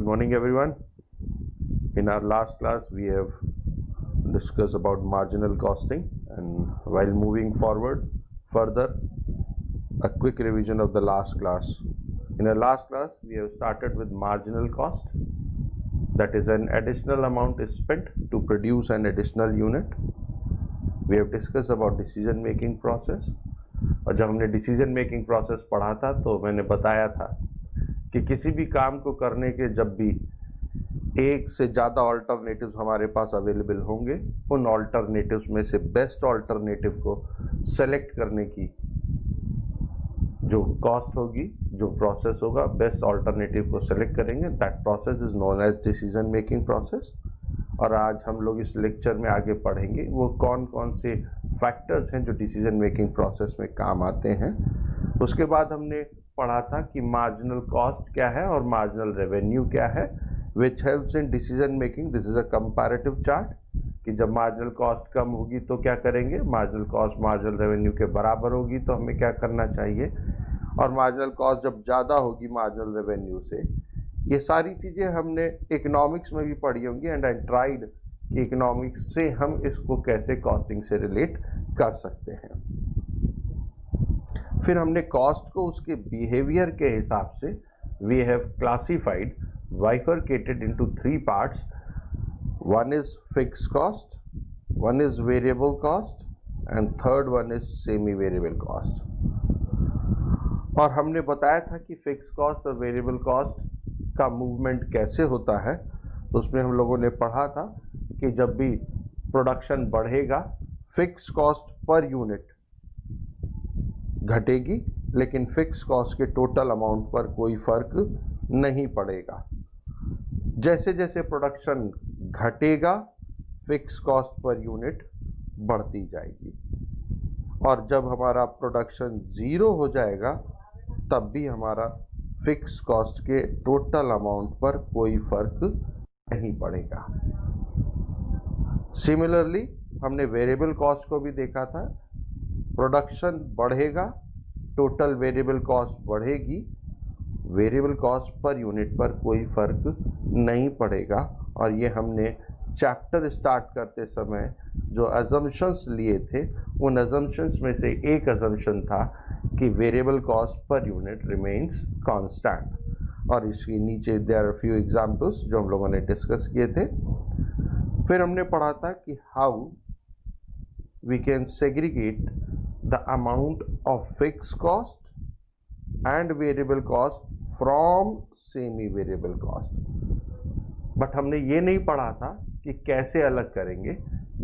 morning everyone. In our last class we have discussed about marginal costing, and while moving forward further, a quick revision of the last class. In our last class we have started with marginal cost, that is an additional amount is spent to produce an additional unit. We have discussed about decision making process, और जब हमने decision making process पढ़ा था तो मैंने बताया था कि किसी भी काम को करने के जब भी एक से ज़्यादा ऑल्टरनेटिव्स हमारे पास अवेलेबल होंगे, उन ऑल्टरनेटिव्स में से बेस्ट ऑल्टरनेटिव को सेलेक्ट करने की जो कॉस्ट होगी, जो प्रोसेस होगा, बेस्ट ऑल्टरनेटिव को सेलेक्ट करेंगे. That process is known as decision making process. और आज हम लोग इस लेक्चर में आगे पढ़ेंगे वो कौन कौन से फैक्टर्स हैं जो डिसीजन मेकिंग प्रोसेस में काम आते हैं. उसके बाद हमने पढ़ा था कि मार्जिनल कॉस्ट क्या है और मार्जिनल रेवेन्यू क्या है, which helps in decision making. This is a comparative chart कि जब मार्जिनल कॉस्ट कम होगी तो क्या करेंगे, मार्जिनल कॉस्ट मार्जिनल रेवेन्यू के बराबर होगी तो हमें क्या करना चाहिए, और मार्जिनल कॉस्ट जब ज़्यादा होगी मार्जिनल रेवेन्यू से. ये सारी चीज़ें हमने इकोनॉमिक्स में भी पढ़ी होंगी, एंड आई ट्राइड कि इकोनॉमिक्स से हम इसको कैसे कॉस्टिंग से रिलेट कर सकते हैं. फिर हमने कॉस्ट को उसके बिहेवियर के हिसाब से we have classified, bifurcated into three parts. One is fixed cost, one is variable cost, and third one is semi-variable cost. और हमने बताया था कि फिक्स कॉस्ट और वेरिएबल कॉस्ट का मूवमेंट कैसे होता है. तो उसमें हम लोगों ने पढ़ा था कि जब भी प्रोडक्शन बढ़ेगा फिक्स कॉस्ट पर यूनिट घटेगी, लेकिन फिक्स कॉस्ट के टोटल अमाउंट पर कोई फर्क नहीं पड़ेगा. जैसे जैसे प्रोडक्शन घटेगा फिक्स कॉस्ट पर यूनिट बढ़ती जाएगी, और जब हमारा प्रोडक्शन ज़ीरो हो जाएगा तब भी हमारा फिक्स कॉस्ट के टोटल अमाउंट पर कोई फर्क नहीं पड़ेगा. सिमिलरली हमने वेरिएबल कॉस्ट को भी देखा था. प्रोडक्शन बढ़ेगा, टोटल वेरिएबल कॉस्ट बढ़ेगी, वेरिएबल कॉस्ट पर यूनिट पर कोई फर्क नहीं पड़ेगा. और ये हमने चैप्टर स्टार्ट करते समय जो अजम्पशंस लिए थे, उन अजम्पशंस में से एक अजम्पशन था कि variable cost per unit remains constant. और इसके नीचे देयर आर फ्यू एग्जांपल्स जो हम लोगों ने डिस्कस किए थे. फिर हमने पढ़ा था कि how we can segregate the amount of fix cost and variable cost from semi variable cost. But हमने ये नहीं पढ़ा था कि कैसे अलग करेंगे.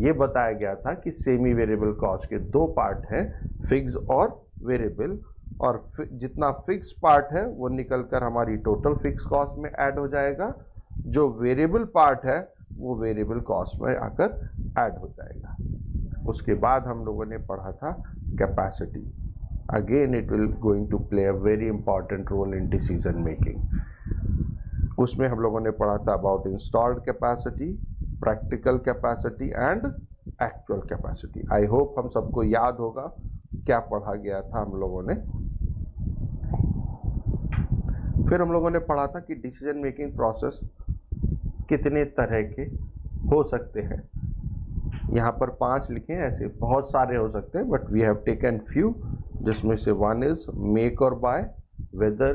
ये बताया गया था कि सेमी वेरिएबल कॉस्ट के दो पार्ट हैं, फिक्स और वेरिएबल, और जितना फिक्स पार्ट है वो निकलकर हमारी टोटल फिक्स कॉस्ट में ऐड हो जाएगा, जो वेरिएबल पार्ट है वो वेरिएबल कॉस्ट में आकर ऐड हो जाएगा. उसके बाद हम लोगों ने पढ़ा था capacity. Again it will going to play a very important role in decision making. उसमें हम लोगों ने पढ़ा था about installed capacity, practical capacity and actual capacity. I hope हम सबको याद होगा क्या पढ़ा गया था हम लोगों ने. फिर हम लोगों ने पढ़ा था कि डिसीजन मेकिंग प्रोसेस कितने तरह के हो सकते हैं. यहाँ पर 5 लिखे हैं, ऐसे बहुत सारे हो सकते हैं, but we have taken few, जिसमें से वन इज मेक और buy, whether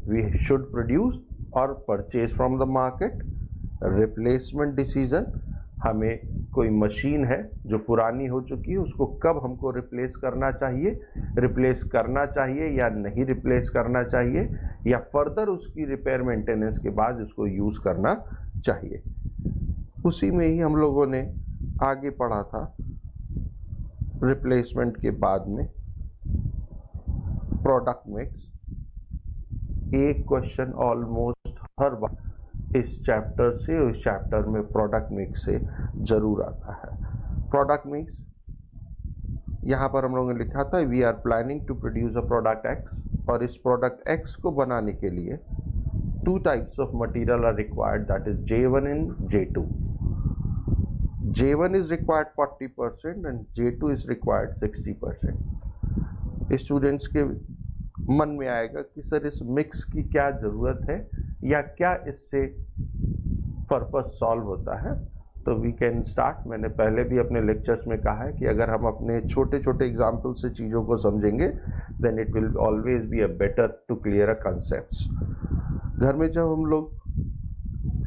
we should produce और purchase from the market. Replacement decision, हमें कोई मशीन है जो पुरानी हो चुकी है उसको कब हमको रिप्लेस करना चाहिए या नहीं रिप्लेस करना चाहिए, या फर्दर उसकी रिपेयर मेंटेनेंस के बाद उसको यूज़ करना चाहिए. उसी में ही हम लोगों ने आगे पढ़ा था रिप्लेसमेंट के बाद में प्रोडक्ट मिक्स. एक क्वेश्चन ऑलमोस्ट हर बार इस चैप्टर से और इस चैप्टर में प्रोडक्ट मिक्स से जरूर आता है. प्रोडक्ट मिक्स यहाँ पर हम लोगों ने लिखा था we are planning to produce a product X, और इस प्रोडक्ट एक्स को बनाने के लिए 2 types of material are required, that is J1 and J2. J1 is required 40% and J2 is required 60%. Students के मन में आएगा कि सर इस मिक्स की क्या ज़रूरत है, या क्या इससे पर्पस सॉल्व होता है। तो वी कैन स्टार्ट। मैंने पहले भी अपने लेक्चर्स में कहा है कि अगर हम अपने छोटे छोटे एग्जाम्पल से चीज़ों को समझेंगे then it will always be a better to clear a concepts. घर में जब हम लोग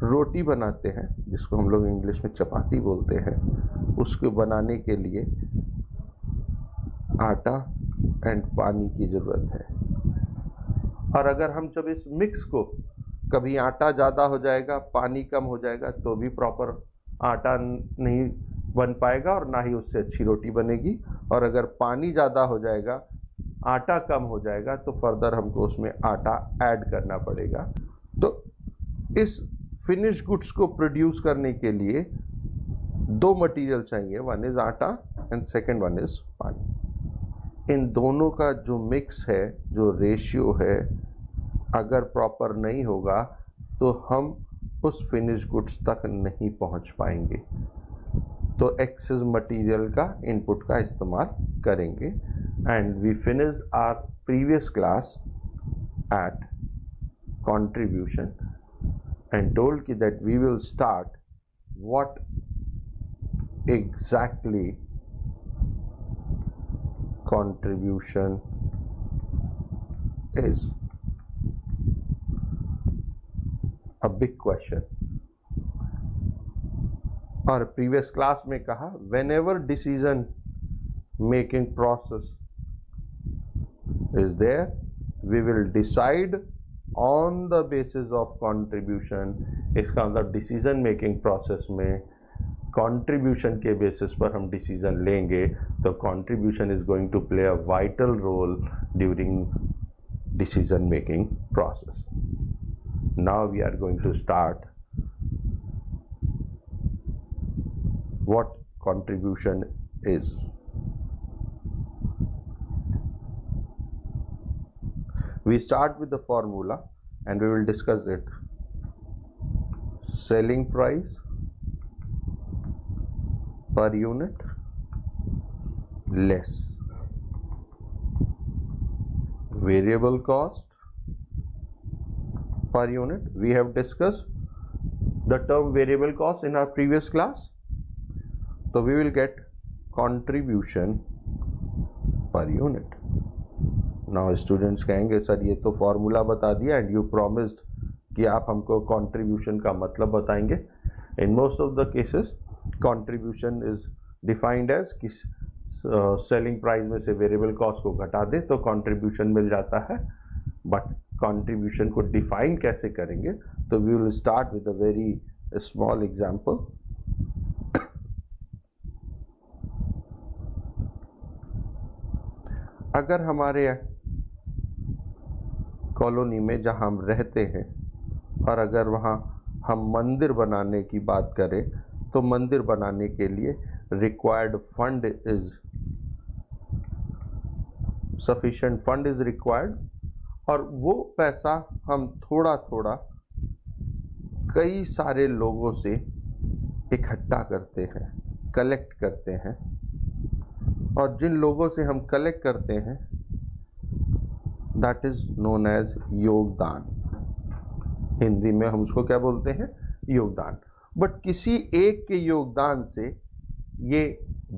रोटी बनाते हैं, जिसको हम लोग इंग्लिश में चपाती बोलते हैं, उसको बनाने के लिए आटा एंड पानी की ज़रूरत है। और अगर हम जब इस मिक्स को, कभी आटा ज़्यादा हो जाएगा, पानी कम हो जाएगा, तो भी प्रॉपर आटा नहीं बन पाएगा और ना ही उससे अच्छी रोटी बनेगी। और अगर पानी ज़्यादा हो जाएगा, आटा कम हो जाएगा, तो फर्दर हमको उसमें आटा ऐड करना पड़ेगा। तो इस फिनिश गुड्स को प्रोड्यूस करने के लिए दो मटेरियल चाहिए, वन इज आटा एंड सेकेंड वन इज पानी। इन दोनों का जो मिक्स है, जो रेशियो है, अगर प्रॉपर नहीं होगा तो हम उस फिनिश गुड्स तक नहीं पहुंच पाएंगे। तो एक्सेस मटेरियल का इनपुट का इस्तेमाल करेंगे। And we finished our previous class at contribution and told ki that we will start what exactly contribution is. A big question. और previous class में कहा whenever decision making process is there, we will decide on the basis of contribution. इसका मतलब decision making process में contribution के basis पर हम decision लेंगे। तो contribution is going to play a vital role during decision making process. Now we are going to start what contribution is. We start with the formula and we will discuss it. Selling price per unit less variable cost per unit. We have discussed the term variable cost in our previous class. So we will get contribution per unit. Now students कहेंगे sir ये तो formula बता दिया and you promised कि आप हमको contribution का मतलब बताएंगे। In most of the cases contribution is defined as कि सेलिंग प्राइस में से वेरिएबल कॉस्ट को घटा दे तो कंट्रीब्यूशन मिल जाता है। बट कंट्रीब्यूशन को डिफाइन कैसे करेंगे, तो we will start with a very small example. अगर हमारे कॉलोनी में जहां हम रहते हैं और अगर वहां हम मंदिर बनाने की बात करें, तो मंदिर बनाने के लिए required fund is sufficient fund is required. और वो पैसा हम थोड़ा थोड़ा कई सारे लोगों से इकट्ठा करते हैं, कलेक्ट करते हैं। और जिन लोगों से हम कलेक्ट करते हैं दैट इज नोन एज योगदान। हिंदी में हम उसको क्या बोलते हैं, योगदान। बट किसी एक के योगदान से ये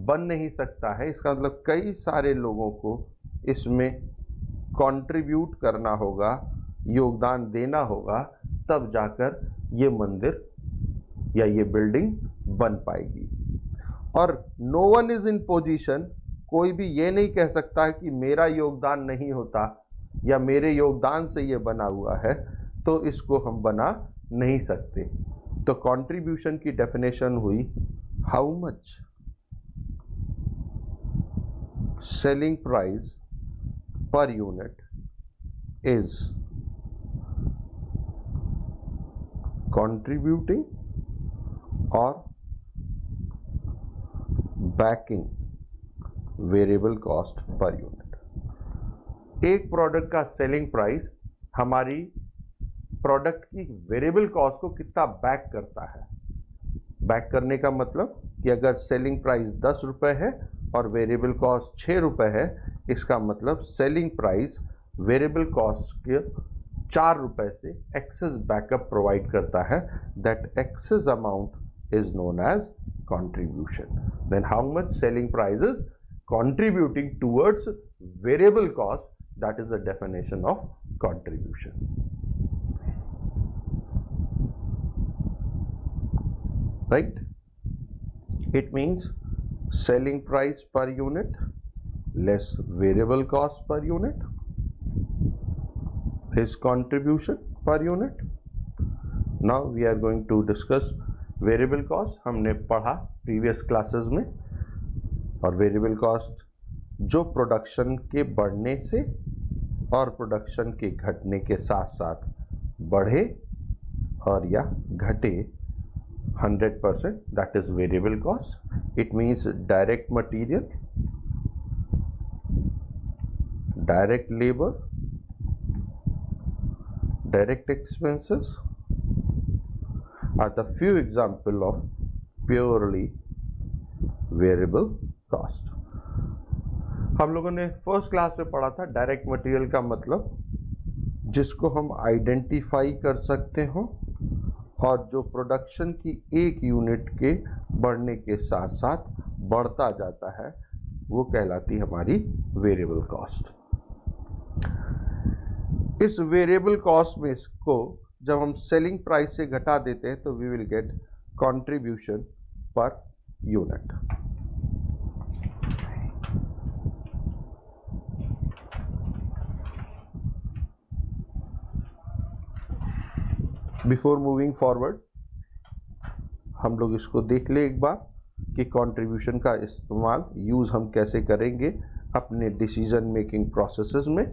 बन नहीं सकता है। इसका मतलब कई सारे लोगों को इसमें कंट्रीब्यूट करना होगा, योगदान देना होगा, तब जाकर ये मंदिर या ये बिल्डिंग बन पाएगी। और no one is in position, कोई भी ये नहीं कह सकता है कि मेरा योगदान नहीं होता या मेरे योगदान से ये बना हुआ है, तो इसको हम बना नहीं सकते। तो कंट्रीब्यूशन की डेफिनेशन हुई how much selling price per unit is contributing or backing variable cost per unit. एक प्रोडक्ट का सेलिंग प्राइस हमारी प्रोडक्ट की वेरिएबल कॉस्ट को कितना बैक करता है। बैक करने का मतलब कि अगर सेलिंग प्राइस 10 रुपए है और वेरिएबल कॉस्ट 6 रुपए है, इसका मतलब सेलिंग प्राइस वेरिएबल कॉस्ट के ₹4 से एक्सेस बैकअप प्रोवाइड करता है, that excess amount is known as contribution. Then how much selling price is contributing towards variable cost, that is the definition of contribution. Right? It means selling price per unit less variable cost per unit is contribution per unit. Now we are going to discuss variable cost. हमने पढ़ा previous classes में, और variable cost जो production के बढ़ने से और production के घटने के साथ साथ बढ़े और या घटे 100%, that is variable cost. It means direct material, direct labour, direct expenses are the few example of purely variable cost. हम लोगों ने फर्स्ट क्लास में पढ़ा था डायरेक्ट मटेरियल का मतलब जिसको हम आइडेंटिफाई कर सकते हो और जो प्रोडक्शन की एक यूनिट के बढ़ने के साथ साथ बढ़ता जाता है, वो कहलाती हमारी वेरिएबल कॉस्ट. इस वेरिएबल कॉस्ट में इसको जब हम सेलिंग प्राइस से घटा देते हैं तो we will get contribution per unit. Before moving forward हम लोग इसको देख ले एक बार कि कंट्रीब्यूशन का इस्तेमाल यूज हम कैसे करेंगे अपने डिसीजन मेकिंग प्रोसेसेस में.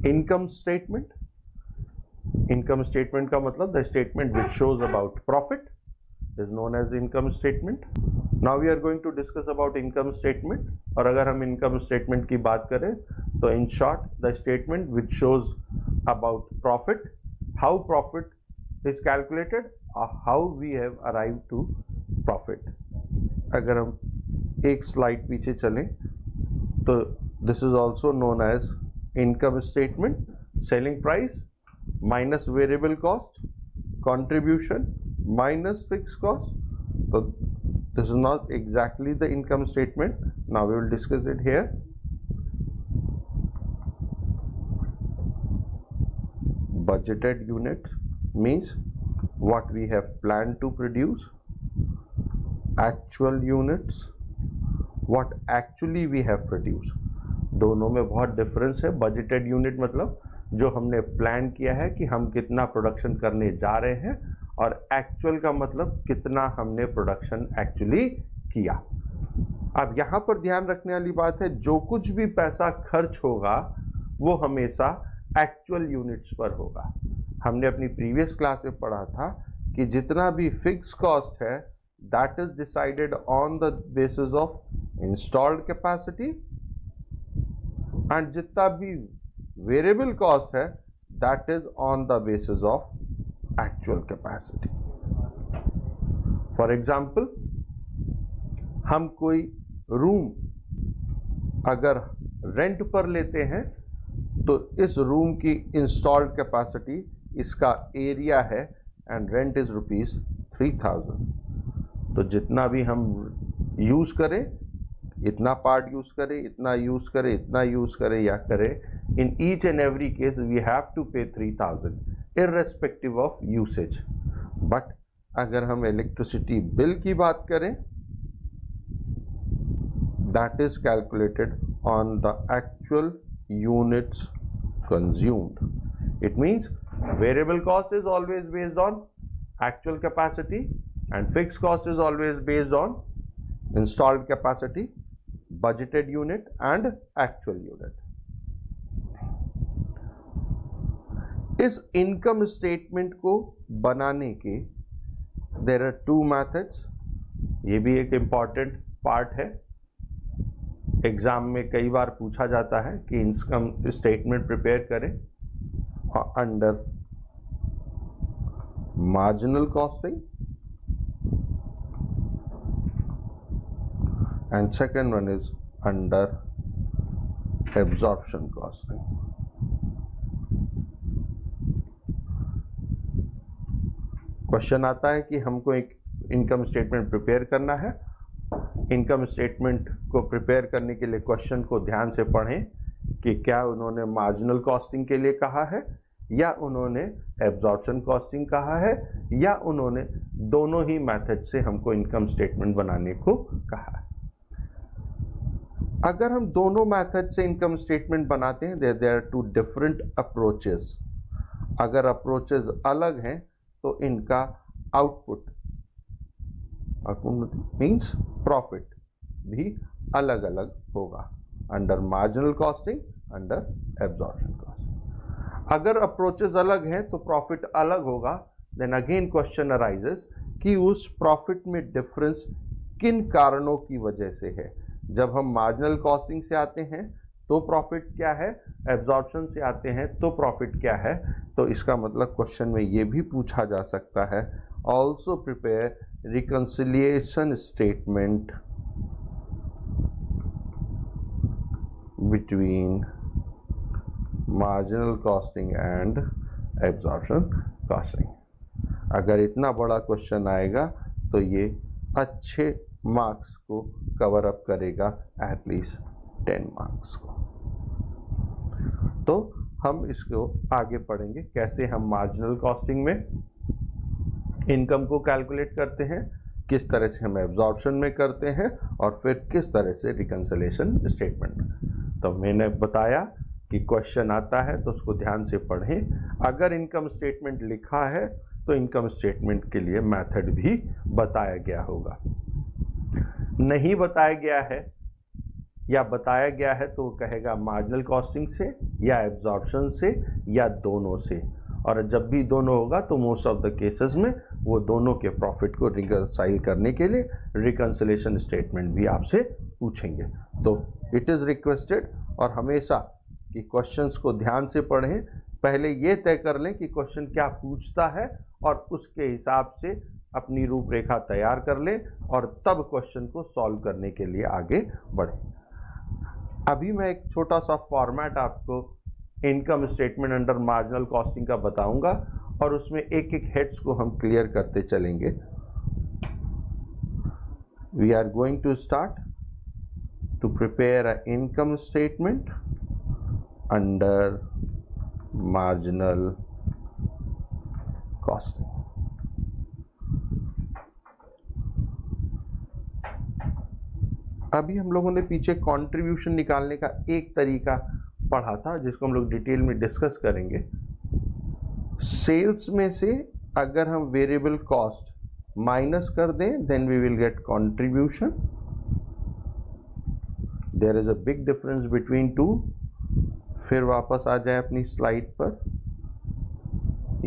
Income statement. इनकम स्टेटमेंट का मतलब the statement which shows about profit is known as income statement. Now we are going to discuss about income statement. और अगर हम इनकम स्टेटमेंट की बात करें तो in short the statement which shows about profit, how profit is calculated, how we have arrive to profit. अगर हम एक स्लाइड पीछे चलें तो this is also known as income statement. Selling price minus variable cost, contribution minus fixed cost. So this is not exactly the income statement. Now we will discuss it here. Budgeted unit means what we have planned to produce. Actual units, what actually we have produced. दोनों में बहुत difference है. Budgeted unit मतलब जो हमने plan किया है कि हम कितना प्रोडक्शन करने जा रहे हैं, और एक्चुअल का मतलब कितना हमने प्रोडक्शन एक्चुअली किया. अब यहाँ पर ध्यान रखने वाली बात है, जो कुछ भी पैसा खर्च होगा वो हमेशा एक्चुअल यूनिट्स पर होगा. हमने अपनी प्रीवियस क्लास में पढ़ा था कि जितना भी फिक्स कॉस्ट है that is decided on the basis of installed capacity, and जितना भी वेरिएबल कॉस्ट है that is on the basis of actual capacity. For example, हम कोई रूम अगर रेंट पर लेते हैं तो इस रूम की इंस्टॉल्ड कैपेसिटी, इसका एरिया है, एंड रेंट इज ₹3000. तो जितना भी हम यूज करें, इतना पार्ट यूज करें, इतना यूज करें, इतना यूज करें या करें, in each and every case we have to pay 3000 irrespective of usage. But अगर हम इलेक्ट्रिसिटी बिल की बात करें, that is calculated on the actual units consumed. It means variable cost is always based on actual capacity and fixed cost is always based on installed capacity, budgeted unit and actual unit. इस income statement को बनाने के there are two methods. ये भी एक important part है. Exam में कई बार पूछा जाता है कि इनकम स्टेटमेंट प्रिपेयर करें under marginal costing, and second one is under absorption costing. Question आता है कि हमको एक इनकम स्टेटमेंट प्रिपेयर करना है। इनकम स्टेटमेंट को प्रिपेयर करने के लिए क्वेश्चन को ध्यान से पढ़ें कि क्या उन्होंने मार्जिनल कॉस्टिंग के लिए कहा है या उन्होंने एब्जॉर्प्शन कॉस्टिंग कहा है या उन्होंने दोनों ही मेथड से हमको इनकम स्टेटमेंट बनाने को कहा है। अगर हम दोनों मेथड से इनकम स्टेटमेंट बनाते हैं, there are two different approaches. अगर अप्रोचेस अलग हैं तो इनका आउटपुट मीन्स प्रॉफिट भी अलग अलग होगा, under marginal costing, under absorption costing. अगर अप्रोचेस अलग हैं तो प्रॉफिट अलग होगा। देन अगेन क्वेश्चन अराइजेस कि उस प्रॉफिट में डिफरेंस किन कारणों की वजह से है। जब हम मार्जिनल कॉस्टिंग से आते हैं तो प्रॉफिट क्या है, एब्जॉर्प्शन से आते हैं तो प्रॉफिट क्या है। तो इसका मतलब क्वेश्चन में ये भी पूछा जा सकता है, also prepare reconciliation statement between marginal costing and absorption costing. अगर इतना बड़ा क्वेश्चन आएगा तो ये अच्छे मार्क्स को कवर अप करेगा, एटलीस्ट 10 मार्क्स को। तो हम इसको आगे पढ़ेंगे कैसे हम मार्जिनल कॉस्टिंग में इनकम को कैलकुलेट करते हैं, किस तरह से हम एब्जॉर्प्शन में करते हैं और फिर किस तरह से रिकंसिलिएशन स्टेटमेंट। तो मैंने बताया कि क्वेश्चन आता है तो उसको ध्यान से पढ़ें। अगर इनकम स्टेटमेंट लिखा है तो इनकम स्टेटमेंट के लिए मेथड भी बताया गया होगा। नहीं बताया गया है या बताया गया है तो वो कहेगा मार्जिनल कॉस्टिंग से या एब्जॉर्प्शन से या दोनों से। और जब भी दोनों होगा तो मोस्ट ऑफ द केसेस में वो दोनों के प्रॉफिट को रिकंसाइल करने के लिए रिकंसिलिएशन स्टेटमेंट भी आपसे पूछेंगे। तो इट इज़ रिक्वेस्टेड और हमेशा कि क्वेश्चंस को ध्यान से पढ़ें, पहले ये तय कर लें कि क्वेश्चन क्या पूछता है और उसके हिसाब से अपनी रूपरेखा तैयार कर लें और तब क्वेश्चन को सॉल्व करने के लिए आगे बढ़ें। अभी मैं एक छोटा सा फॉर्मेट आपको income statement under marginal costing का बताऊंगा और उसमें एक एक हेड्स को हम क्लियर करते चलेंगे। We are going to start to prepare a income statement under marginal costing. अभी हम लोगों ने पीछे कंट्रीब्यूशन निकालने का एक तरीका पढ़ा था जिसको हम लोग डिटेल में डिस्कस करेंगे। सेल्स में से अगर हम वेरिएबल कॉस्ट माइनस कर दें then we will get contribution. There is a big difference between two. फिर वापस आ जाए अपनी स्लाइड पर।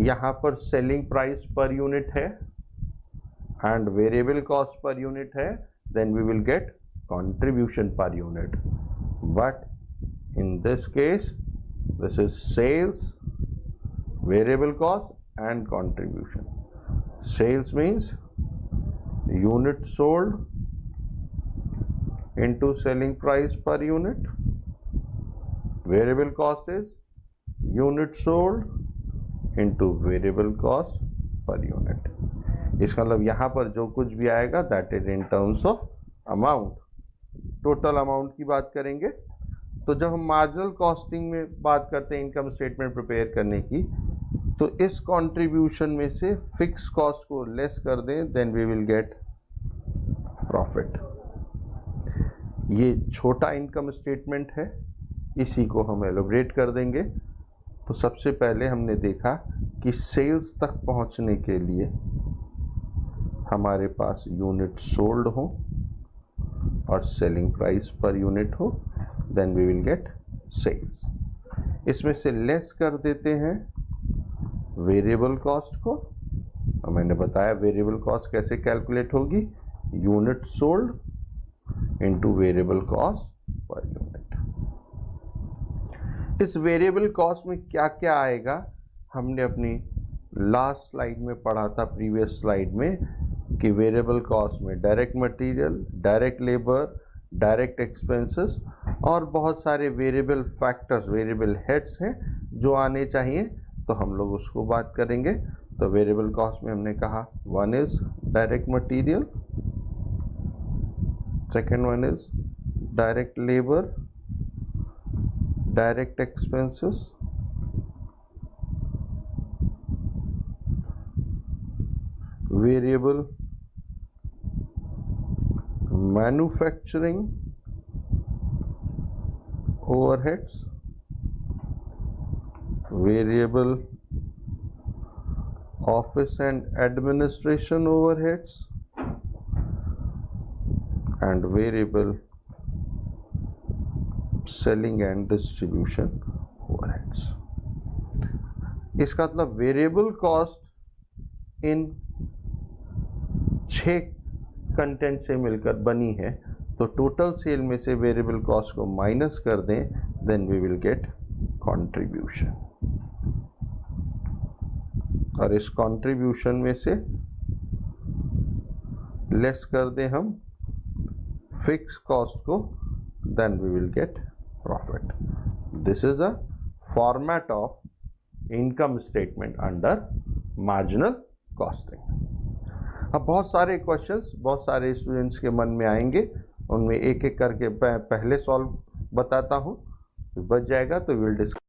यहाँ पर सेलिंग प्राइस पर यूनिट है and variable cost per unit है, then we will get contribution per unit. But in this case this is sales, variable cost and contribution. Sales means unit sold into selling price per unit. Variable cost is unit sold into variable cost per unit. इसका मतलब यहाँ पर जो कुछ भी आएगा that is in terms of amount, total amount की बात करेंगे। तो जब हम मार्जिनल कॉस्टिंग में बात करते हैं इनकम स्टेटमेंट प्रिपेयर करने की, तो इस कंट्रीब्यूशन में से फिक्स कॉस्ट को लेस कर दें, then we will get profit. ये छोटा इनकम स्टेटमेंट है, इसी को हम एलोबरेट कर देंगे। तो सबसे पहले हमने देखा कि सेल्स तक पहुंचने के लिए हमारे पास यूनिट सोल्ड हो और सेलिंग प्राइस पर यूनिट हो, then we will get sales. इसमें से लेस कर देते हैं वेरिएबल कॉस्ट को। और मैंने बताया वेरिएबल कॉस्ट कैसे कैलकुलेट होगी, unit sold into variable cost per unit. इस वेरिएबल कॉस्ट में क्या क्या आएगा हमने अपनी लास्ट स्लाइड में पढ़ा था, प्रीवियस स्लाइड में, कि वेरिएबल कॉस्ट में direct material, direct labour, direct expenses और बहुत सारे वेरिएबल फैक्टर्स, वेरिएबल हेड्स हैं जो आने चाहिए, तो हम लोग उसको बात करेंगे। तो वेरिएबल कॉस्ट में हमने कहा one is direct material, second one is direct labour, direct expenses, variable manufacturing overheads, variable office and administration overheads, and variable selling and distribution overheads. इसका मतलब वेरिएबल कॉस्ट इन 6 कंटेंट से मिलकर बनी है, तो टोटल सेल में से variable cost को माइनस कर दें, then we will get contribution. और इस कंट्रीब्यूशन में से लेस कर दें हम फिक्स कॉस्ट को, then we will get profit. This is a format of income statement under marginal costing. अब बहुत सारे क्वेश्चंस बहुत सारे स्टूडेंट्स के मन में आएंगे, उनमें एक एक करके पहले सॉल्व बताता हूँ, बच जाएगा तो विल डिस्कस।